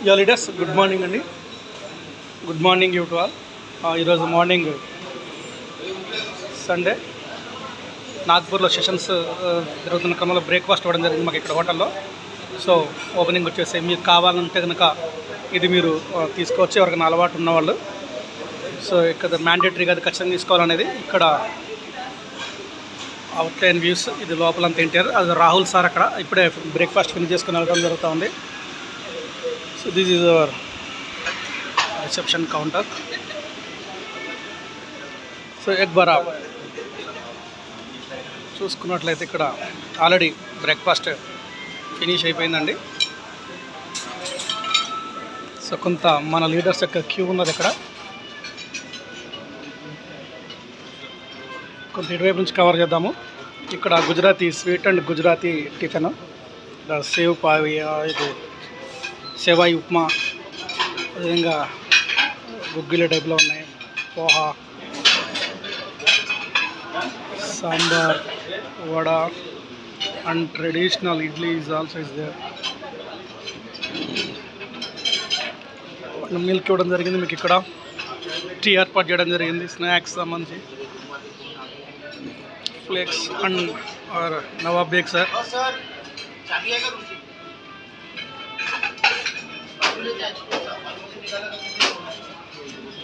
Yeah leaders, good morning అండి. Good morning you to all. ఈరోజు morning Sunday నాగ్పూర్లో sessions జరుగుతున్న క్రమంలో బ్రేక్ఫాస్ట్ ఇవ్వడం జరిగింది మాకు ఇక్కడ హోటల్లో. సో ఓపెనింగ్ వచ్చేసి మీకు కావాలంటే కనుక ఇది మీరు తీసుకోవచ్చు, ఎవరికైనా అలవాటు ఉన్నవాళ్ళు. సో ఇక్కడ మ్యాండేటరీగా అది ఖచ్చితంగా తీసుకోవాలనేది. ఇక్కడ అవుట్లైన్ వ్యూస్, ఇది లోపలంతా ఇంటీరియర్. అది రాహుల్ సార్ అక్కడ ఇప్పుడే బ్రేక్ఫాస్ట్ ఫినిష్ చేసుకుని వెళ్ళడం జరుగుతూ ఉంది. So this is our reception counter. So ఎగ్ బరా చూసుకున్నట్లయితే ఇక్కడ ఆల్రెడీ బ్రేక్ఫాస్ట్ ఫినిష్ అయిపోయిందండి. సో కొంత మన లీడర్స్ యొక్క క్యూ ఉన్నది ఇక్కడ. కొంత ఇటువైపు నుంచి కవర్ చేద్దాము. ఇక్కడ Gujarati sweet and Gujarati tiffin, sev పావియా, ఇది సేవాయి ఉప్మా, అదేవిధంగా గుగ్గిల టైప్లో ఉన్నాయి, poha, sambar, vada and traditional idli is also is there. Milk ఇవ్వడం జరిగింది మీకు. ఇక్కడ టీ ఏర్పాటు చేయడం జరిగింది. స్నాక్స్ సంబంధించి flakes and Nawab bake sir.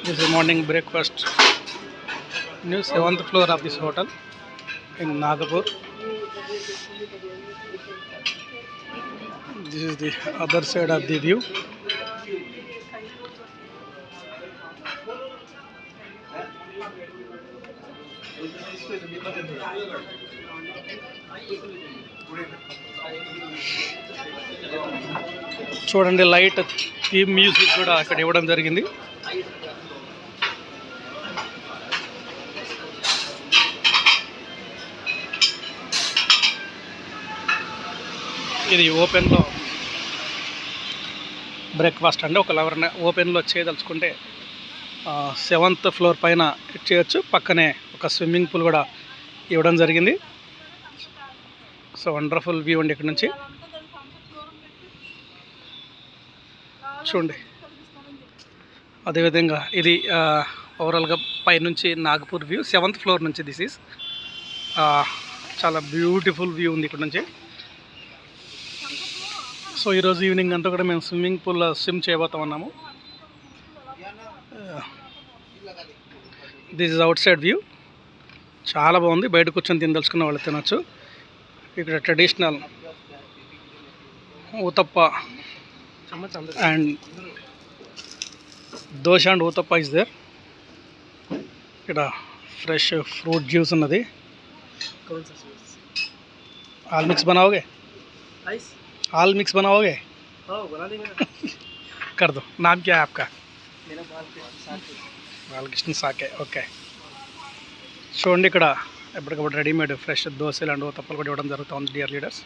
This is morning breakfast. New 7th floor of this hotel in Nagpur. This is the other side of the view. చూడండి, light theme music కూడా అక్కడ ఇవ్వడం జరిగింది. ఇది ఓపెన్లో బ్రేక్ఫాస్ట్ అండి. ఒక ఎవరైనా ఓపెన్లో చేయదలుచుకుంటే 7th ఫ్లోర్ పైన చేయొచ్చు. పక్కనే ఒక స్విమ్మింగ్ పూల్ కూడా ఇవ్వడం జరిగింది. సో వండర్ఫుల్ వ్యూ అండి ఇక్కడ నుంచి చూడండి. అదేవిధంగా ఇది ఓవరాల్గా పైనుంచి నాగపూర్ వ్యూ 7th ఫ్లోర్ నుంచి. దిస్ ఈజ్ చాలా బ్యూటిఫుల్ వ్యూ ఉంది ఇక్కడ నుంచి. సో ఈరోజు ఈవినింగ్ అంతా కూడా మేము స్విమ్మింగ్ పూల్లో స్విమ్ చేయబోతాం ఉన్నాము. This is outside view. చాలా బాగుంది. బయట కూర్చొని తినదలుచుకున్న వాళ్ళు తినచ్చు. ఇక్కడ traditional uttapam and dosa and uttapam is there. ఇక్కడ ఫ్రెష్ ఫ్రూట్ జ్యూస్ ఉన్నది. ఆల్ మిక్స్ बनाओगे? आल मिक्स बनाओगे? बना देंगे. कर दो. नाम क्या है आपका? मेरा बालकृष्ण साके. ఓకే. చూడండి, ఇక్కడ ఎప్పటికప్పుడు రెడీమేడ్ ఫ్రెష్ దోశలు అండ్ తప్పలు కూడా ఇవ్వడం జరుగుతుంది dear leaders.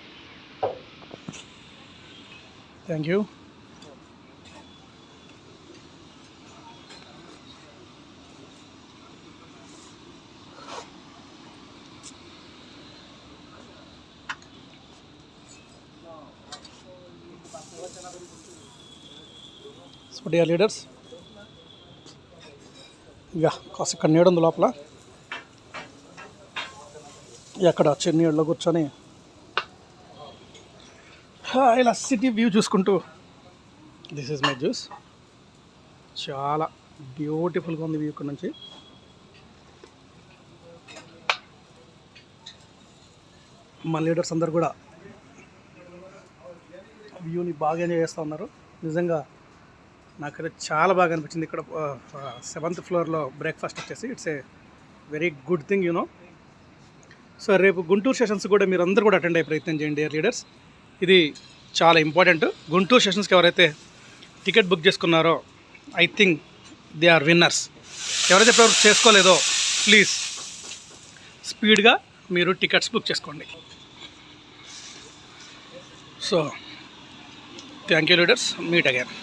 Thank you. So dear leaders, ఇక కాస్త ఇక్కడ నీడ ఉంది లోపల. ఎక్కడ చెన్నీళ్ళలో కూర్చొని ఇలా సిటీ వ్యూ చూసుకుంటూ, దిస్ ఈజ్ మై జ్యూస్. చాలా బ్యూటిఫుల్గా ఉంది వ్యూ ఇక్కడ నుంచి. మా లీడర్స్ అందరు కూడా వ్యూని బాగా ఎంజాయ్ చేస్తూ ఉన్నారు. నిజంగా నాకైతే చాలా బాగా అనిపించింది. ఇక్కడ 7th ఫ్లోర్లో బ్రేక్ఫాస్ట్ వచ్చేసి it's a very good thing you know. So రేపు గుంటూరు సెషన్స్ కూడా మీరు అందరూ కూడా అటెండ్ అయ్యే ప్రయత్నం చేయండి డియర్ లీడర్స్. ఇది చాలా ఇంపార్టెంట్. గుంటూరు సెషన్స్కి ఎవరైతే టికెట్ బుక్ చేసుకున్నారో I think they are winners. ఎవరైతే ఎవరు చేసుకోలేదో ప్లీజ్ స్పీడ్గా మీరు టికెట్స్ బుక్ చేసుకోండి. So thank you leaders. Meet again.